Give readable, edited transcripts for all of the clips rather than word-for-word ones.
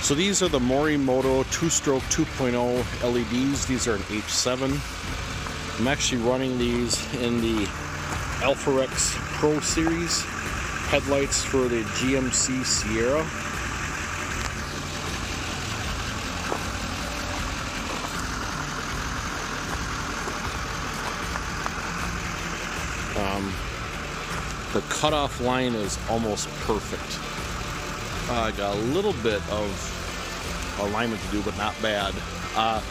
So these are the Morimoto 2-stroke 2.0 LEDs. These are an H7. I'm actually running these in the Alpharex Pro Series headlights for the GMC Sierra. The cutoff line is almost perfect. I got a little bit of alignment to do, but not bad. I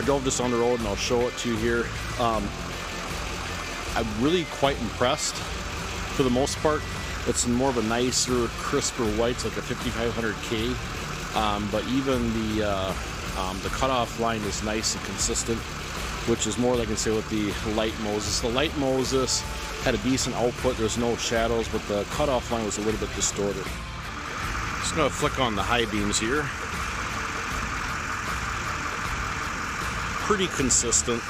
drove this on the road and I'll show it to you here. I'm really quite impressed for the most part. It's more of a nicer, crisper white, it's like a 5500K. But even the cutoff line is nice and consistent, which is more, like I can say, with the light Moses. The light Moses had a decent output, there's no shadows, but the cutoff line was a little bit distorted. Just gonna flick on the high beams here. Pretty consistent.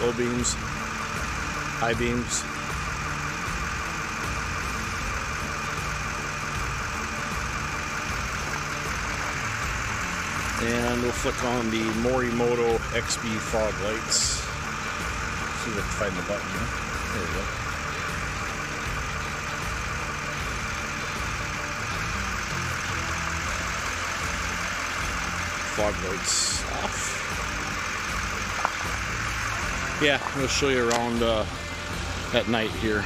Low beams, high beams. And we'll flick on the Morimoto XB fog lights. See if I can find the button here. There we go. Fog lights off. Yeah, I'm going to show you around at night here.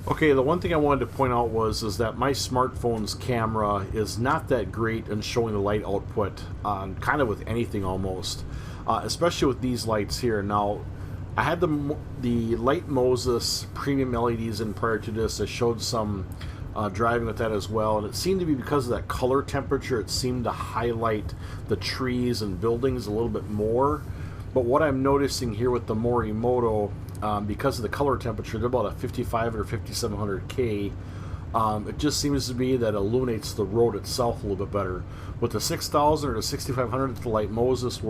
Okay, the one thing I wanted to point out is that my smartphone's camera is not that great in showing the light output on kind of with anything almost, especially with these lights here. Now, I had the Light Moses premium LEDs in prior to this. I showed some driving with that as well, and it seemed to be because of that color temperature, it seemed to highlight the trees and buildings a little bit more. But what I'm noticing here with the Morimoto, because of the color temperature, they're about a 55 or 5700K. It just seems to be that illuminates the road itself a little bit better. With the 6000 or the 6500, the Light Moses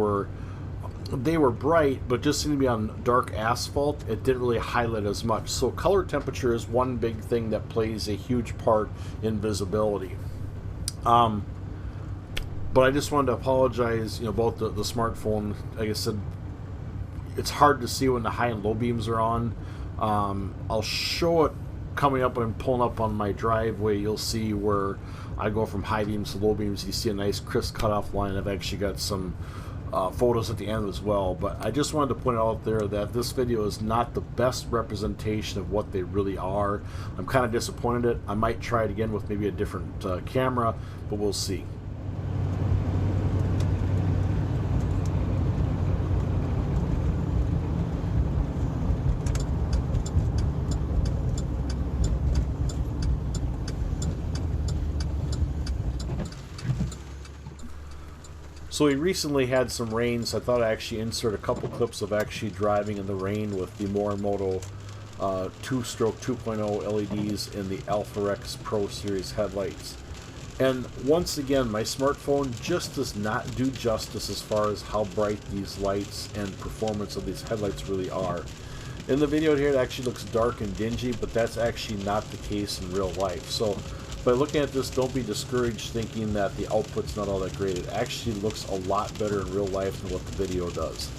they were bright, but just seemed to be on dark asphalt. It didn't really highlight as much. So color temperature is one big thing that plays a huge part in visibility. But I just wanted to apologize, about the smartphone. Like I said, it's hard to see when the high and low beams are on. I'll show it coming up when I'm pulling up on my driveway. You'll see where I go from high beams to low beams. You see a nice crisp cutoff line. I've actually got some photos at the end as well. But I just wanted to point out there that this video is not the best representation of what they really are. I'm kind of disappointed. I might try it again with maybe a different camera, but we'll see. So we recently had some rain, so I thought I'd actually insert a couple clips of actually driving in the rain with the Morimoto two-stroke 2.0 LEDs in the Alpharex Pro Series headlights. And once again, my smartphone just does not do justice as far as how bright these lights and performance of these headlights really are. In the video here, it actually looks dark and dingy, but that's actually not the case in real life. So by looking at this, don't be discouraged thinking that the output's not all that great. It actually looks a lot better in real life than what the video does.